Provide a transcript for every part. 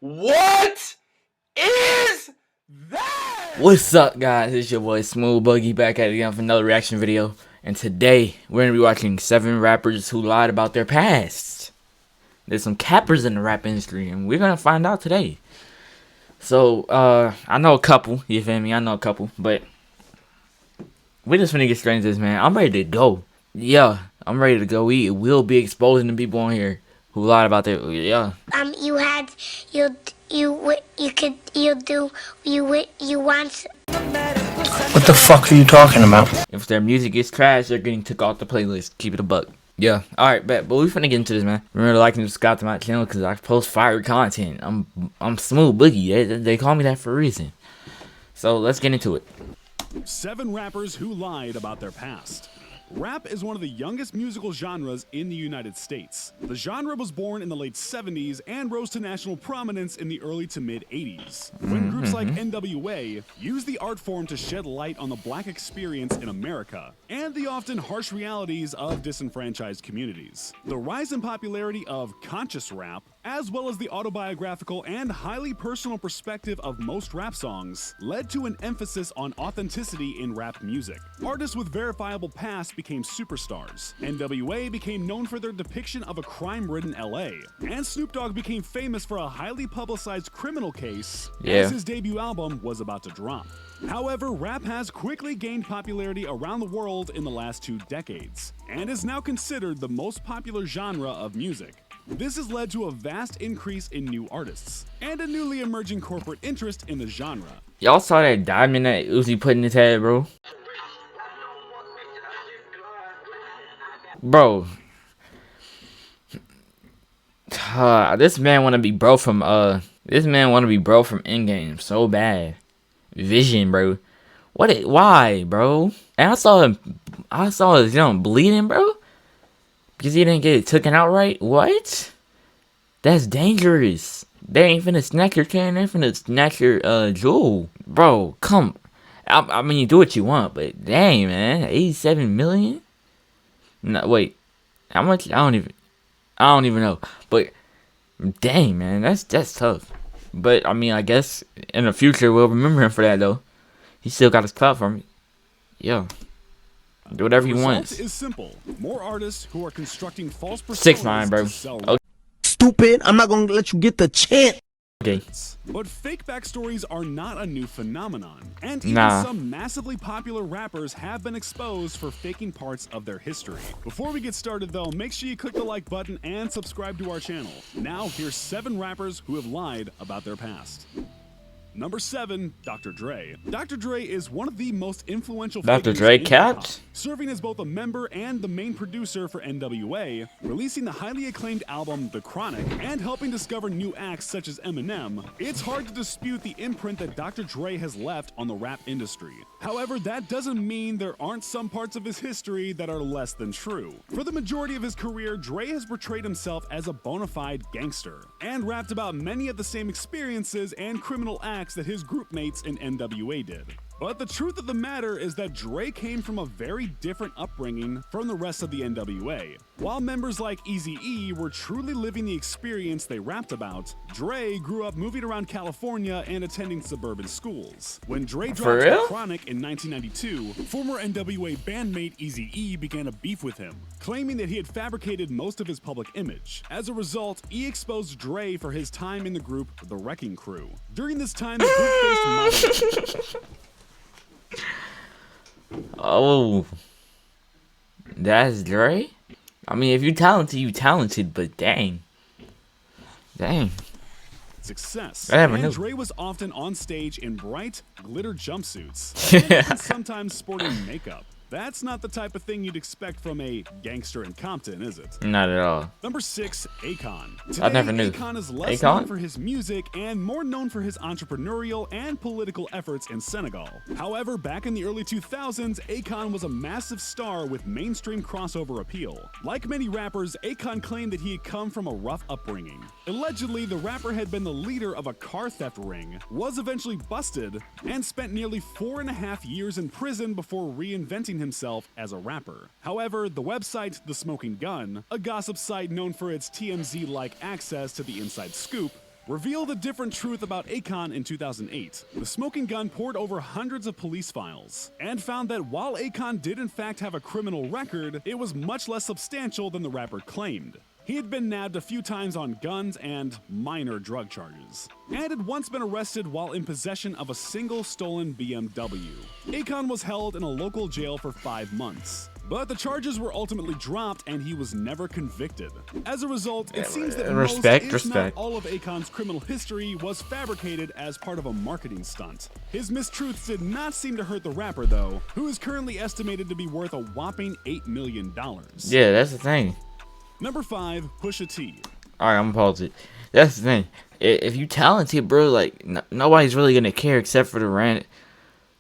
What is that? What's up, guys? It's your boy Smooth Buggy back at it again for another reaction video. And today we're gonna be watching 7 rappers who lied about their past. There's some cappers in the rap industry, and we're gonna find out today. So, I know a couple. You feel me? I know a couple, but we just finna get straight into this, man. I'm ready to go. Yeah, I'm ready to go. We will be exposing the people on here who lied about their What the fuck are you talking about? If their music is trash, they're getting took off the playlist. Keep it a buck. Yeah, alright, bet. But we finna get into this, man. Remember to like and subscribe to my channel because I post fire content. I'm Smooth Boogie. They call me that for a reason. So let's get into it. 7 rappers who lied about their past. Rap is one of the youngest musical genres in the United States. The genre was born in the late 70s and rose to national prominence in the early to mid 80s, when groups like NWA used the art form to shed light on the black experience in America and the often harsh realities of disenfranchised communities. The rise in popularity of conscious rap, as well as the autobiographical and highly personal perspective of most rap songs, led to an emphasis on authenticity in rap music. Artists with verifiable pasts became superstars. NWA became known for their depiction of a crime-ridden LA, and Snoop Dogg became famous for a highly publicized criminal case as his debut album was about to drop. However, rap has quickly gained popularity around the world in the last 2 decades, and is now considered the most popular genre of music. This has led to a vast increase in new artists, and a newly emerging corporate interest in the genre. Y'all saw that diamond that Uzi put in his head, bro? Bro. This man wanna be bro from Endgame so bad. Vision, bro. Why, bro? And I saw his bleeding, bro. Because he didn't get it taken out right? What? That's dangerous. They ain't finna snatch your chain, they finna snatch your jewel. Bro, come. I mean, you do what you want, but dang, man. 87 million? No, wait. How much? I don't even know. But dang, man, that's tough. But I mean, I guess in the future we'll remember him for that though. He still got his clout for me. Yeah. Do whatever he wants. Is simple. More artists who are constructing false personas 6ix9ine, bro. to sell Okay. Stupid, I'm not gonna let you get the chance. Okay. But fake backstories are not a new phenomenon, and even some massively popular rappers have been exposed for faking parts of their history. Before we get started though, make sure you click the like button and subscribe to our channel. Now here's 7 rappers who have lied about their past. Number 7, Dr. Dre. Dr. Dre is one of the most influential Dr. figures Dre in hip-hop, cat? serving as both a member and the main producer for NWA, releasing the highly acclaimed album The Chronic, and helping discover new acts such as Eminem. It's hard to dispute the imprint that Dr. Dre has left on the rap industry. However, that doesn't mean there aren't some parts of his history that are less than true. For the majority of his career, Dre has portrayed himself as a bona fide gangster, and rapped about many of the same experiences and criminal acts that his groupmates in NWA did. But the truth of the matter is that Dre came from a very different upbringing from the rest of the NWA. While members like Eazy-E were truly living the experience they rapped about, Dre grew up moving around California and attending suburban schools. When Dre dropped The Chronic in 1992, former NWA bandmate Eazy-E began a beef with him, claiming that he had fabricated most of his public image. As a result, E exposed Dre for his time in the group The Wrecking Crew. During this time, the group faced moderate... Oh, that's Dre? I mean, if you talented, you talented, but dang. Success. I never and knew. Dre was often on stage in bright, glitter jumpsuits, and sometimes sporting makeup. That's not the type of thing you'd expect from a gangster in Compton, is it? Not at all. Number 6, Akon. Today, I never knew. Akon is less known for his music and more known for his entrepreneurial and political efforts in Senegal. However, back in the early 2000s, Akon was a massive star with mainstream crossover appeal. Like many rappers, Akon claimed that he had come from a rough upbringing. Allegedly, the rapper had been the leader of a car theft ring, was eventually busted, and spent nearly 4.5 years in prison before reinventing himself as a rapper. However, the website The Smoking Gun, a gossip site known for its TMZ-like access to the inside scoop, revealed a different truth about Akon in 2008. The Smoking Gun poured over hundreds of police files and found that while Akon did in fact have a criminal record, it was much less substantial than the rapper claimed. He had been nabbed a few times on guns and minor drug charges, and had once been arrested while in possession of a single stolen BMW. Akon was held in a local jail for 5 months, but the charges were ultimately dropped and he was never convicted. As a result, it seems that most, if not all of Akon's criminal history was fabricated as part of a marketing stunt. His mistruths did not seem to hurt the rapper though, who is currently estimated to be worth a whopping $8 million. Yeah, that's the thing. Number 5, Pusha T. Alright, I'm gonna pause it. That's the thing. If you talented, bro, like nobody's really gonna care except for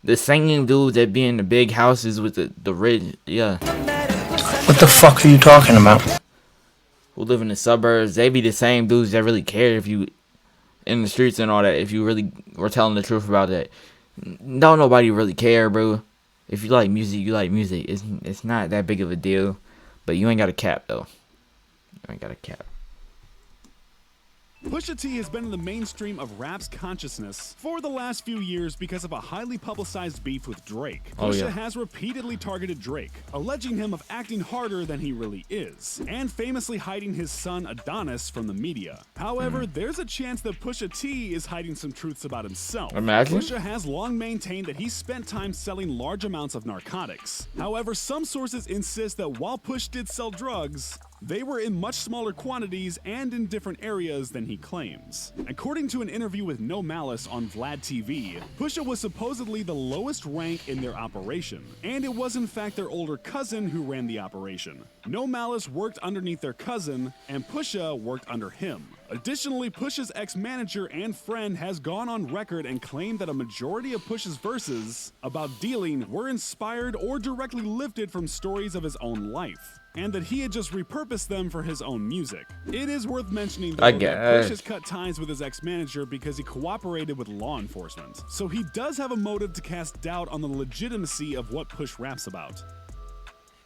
the singing dudes that be in the big houses with the rich. Yeah. What the fuck are you talking about? Who live in the suburbs? They be the same dudes that really care if you in the streets and all that. If you really were telling the truth about that, don't nobody really care, bro. If you like music, you like music. It's not that big of a deal, but you ain't got a cap though. I got a cap. Pusha T has been in the mainstream of rap's consciousness for the last few years because of a highly publicized beef with Drake. Pusha has repeatedly targeted Drake, alleging him of acting harder than he really is, and famously hiding his son Adonis from the media. However, there's a chance that Pusha T is hiding some truths about himself. Imagine. Pusha has long maintained that he spent time selling large amounts of narcotics. However, some sources insist that while Push did sell drugs, they were in much smaller quantities and in different areas than he claims. According to an interview with No Malice on Vlad TV, Pusha was supposedly the lowest rank in their operation, and it was in fact their older cousin who ran the operation. No Malice worked underneath their cousin, and Pusha worked under him. Additionally, Pusha's ex-manager and friend has gone on record and claimed that a majority of Pusha's verses about dealing were inspired or directly lifted from stories of his own life, and that he had just repurposed them for his own music. It is worth mentioning though that Push has cut ties with his ex-manager because he cooperated with law enforcement, so he does have a motive to cast doubt on the legitimacy of what Push raps about.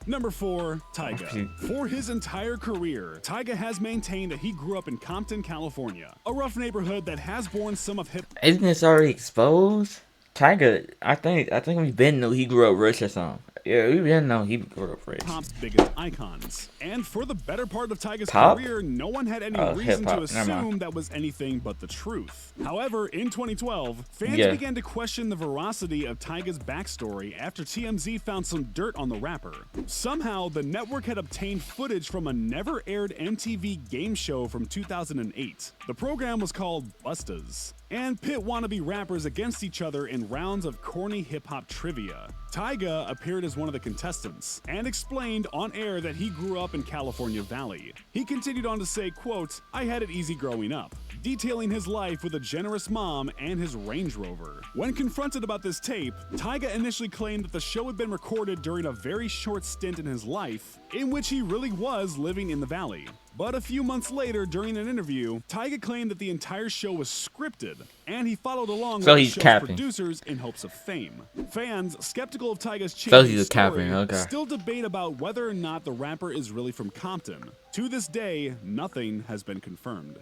Number 4, Tyga. For his entire career, Tyga has maintained that he grew up in Compton, California, a rough neighborhood that has borne some of hip. Isn't this already exposed? Tyga, I think we've been knew he grew up rich or something. Yeah, we've been know he grew up rich. Pop's biggest icons, and for the better part of Tyga's career, no one had any reason to assume that was anything but the truth. However, in 2012, fans began to question the veracity of Tyga's backstory after TMZ found some dirt on the rapper. Somehow, the network had obtained footage from a never-aired MTV game show from 2008. The program was called Bustas, and pit wannabe rappers against each other in rounds of corny hip-hop trivia. Tyga appeared as one of the contestants and explained on air that he grew up in California Valley. He continued on to say, quote, "I had it easy growing up," detailing his life with a generous mom and his Range Rover. When confronted about this tape, Tyga initially claimed that the show had been recorded during a very short stint in his life, in which he really was living in the valley. But a few months later, during an interview, Tyga claimed that the entire show was scripted, and he followed along with the show's producers in hopes of fame. Fans, skeptical of Tyga's changing story, still debate about whether or not the rapper is really from Compton. To this day, nothing has been confirmed.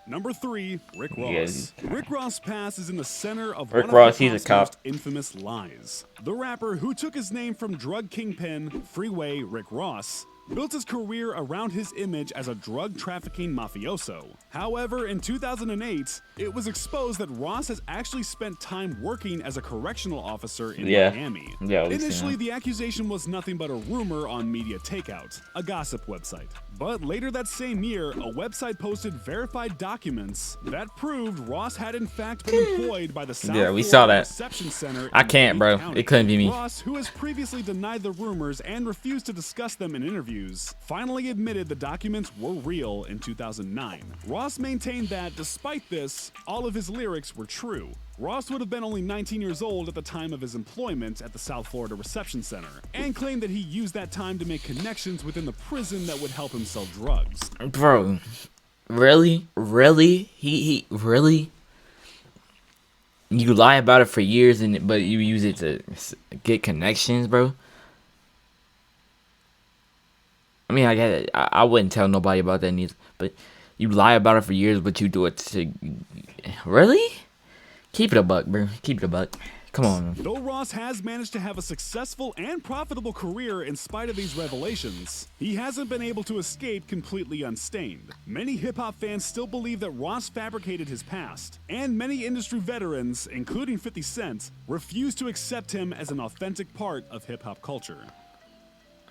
Number 3, Rick Ross. Rick Ross' past is in the center of one of hip-hop's most infamous lies. The rapper, who took his name from drug kingpin Freeway Rick Ross, built his career around his image as a drug trafficking mafioso. However, in 2008, it was exposed that Ross has actually spent time working as a correctional officer in Miami. Initially, the accusation was nothing but a rumor on Media Takeout, a gossip website. But later that same year, a website posted verified documents that proved Ross had in fact been employed by the South Florida Reception Center. I can't, bro. It couldn't be me. Ross, who has previously denied the rumors and refused to discuss them in interviews, finally admitted the documents were real in 2009. Ross maintained that, despite this, all of his lyrics were true. Ross would have been only 19 years old at the time of his employment at the South Florida Reception Center, and claimed that he used that time to make connections within the prison that would help him sell drugs. Bro, really? Really? He really? You lie about it for years, but you use it to get connections, bro? I mean, I get it. I wouldn't tell nobody about that neither, but You lie about it for years, but you do it to... Really? Keep it a buck, bro. Keep it a buck. Come on. Though Ross has managed to have a successful and profitable career in spite of these revelations, he hasn't been able to escape completely unstained. Many hip-hop fans still believe that Ross fabricated his past, and many industry veterans, including 50 Cent, refuse to accept him as an authentic part of hip-hop culture.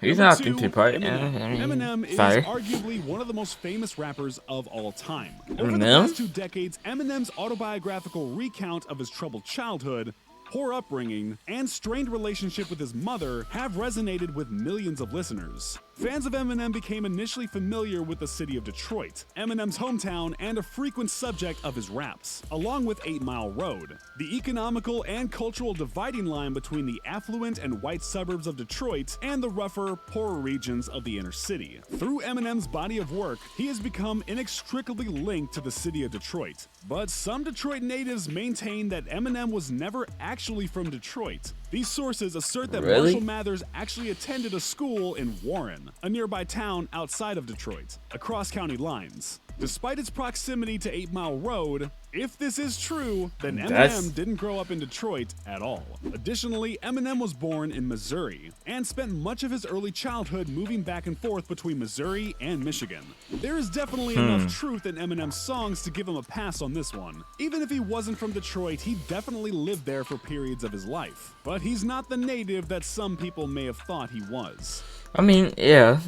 He's Number not two, into part. Eminem is Sorry. arguably one of the most famous rappers of all time. Over the Eminem? past 2 decades, Eminem's autobiographical recount of his troubled childhood, poor upbringing, and strained relationship with his mother have resonated with millions of listeners. Fans of Eminem became initially familiar with the city of Detroit, Eminem's hometown and a frequent subject of his raps, along with 8 Mile Road, the economical and cultural dividing line between the affluent and white suburbs of Detroit and the rougher, poorer regions of the inner city. Through Eminem's body of work, he has become inextricably linked to the city of Detroit. But some Detroit natives maintain that Eminem was never actually from Detroit. These sources assert that Really? Marshall Mathers actually attended a school in Warren, a nearby town outside of Detroit, across county lines. Despite its proximity to 8 Mile Road, if this is true, then Eminem didn't grow up in Detroit at all. Additionally, Eminem was born in Missouri and spent much of his early childhood moving back and forth between Missouri and Michigan. There is definitely enough truth in Eminem's songs to give him a pass on this one. Even if he wasn't from Detroit, he definitely lived there for periods of his life. But he's not the native that some people may have thought he was. I mean, yeah.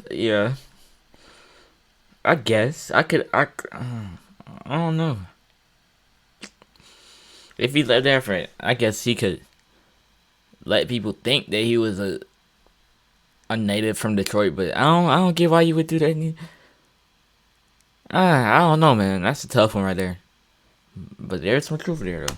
I guess I don't know. If he lived there for, I guess he could let people think that he was a native from Detroit, but I don't get why you would do that. I don't know, man. That's a tough one right there. But there's some truth there, though.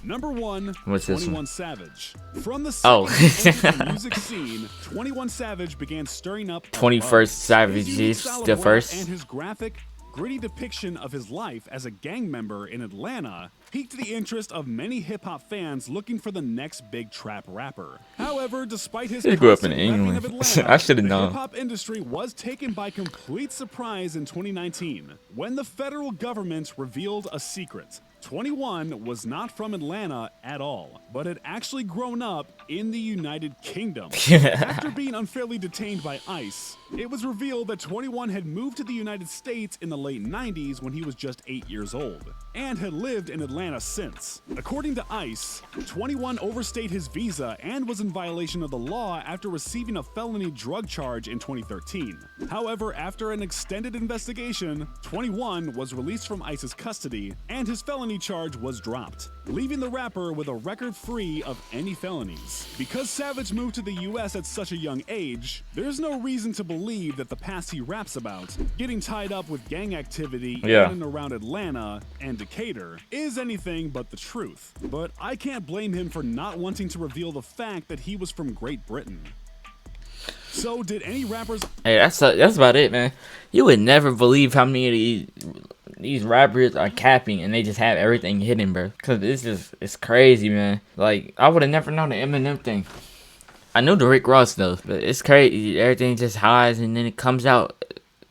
Number 1, What's this 21 one? Savage. From the Oh. the music scene, 21 Savage began stirring up 21st Savage His unique is style of the rap first. and his graphic, gritty depiction of his life as a gang member in Atlanta piqued the interest of many hip-hop fans looking for the next big trap rapper. However, despite his He grew up in constant repping England. of Atlanta, I should've the known. hip-hop industry was taken by complete surprise in 2019 when the federal government revealed a secret. 21 was not from Atlanta at all, but had actually grown up in the United Kingdom. After being unfairly detained by ICE, it was revealed that 21 had moved to the United States in the late 90s when he was just 8 years old, and had lived in Atlanta since. According to ICE, 21 overstayed his visa and was in violation of the law after receiving a felony drug charge in 2013. However, after an extended investigation, 21 was released from ICE's custody, and his felony charge was dropped, leaving the rapper with a record free of any felonies. Because Savage moved to the US at such a young age, there's no reason to believe that the past he raps about, getting tied up with gang activity in and around Atlanta and Decatur, is anything but the truth. But I can't blame him for not wanting to reveal the fact that he was from Great Britain. So did any rappers... Hey, that's about it, man. You would never believe how many of these rappers are capping and they just have everything hidden, bro. Cause it's crazy, man. Like, I would have never known the Eminem thing. I knew the Rick Ross stuff, but it's crazy. Everything just hides and then it comes out.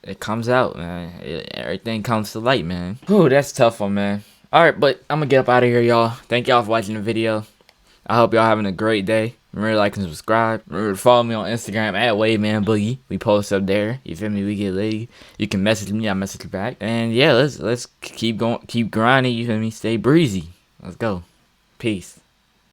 It comes out, man. Everything comes to light, man. Whew, that's a tough one, man. Alright, but I'm gonna get up out of here, y'all. Thank y'all for watching the video. I hope y'all having a great day. Remember to like and subscribe. Remember to follow me on Instagram at WaveManBoogie. We post up there. You feel me? We get lit. You can message me. I message you back. And yeah, let's keep going, keep grinding. You feel me? Stay breezy. Let's go. Peace.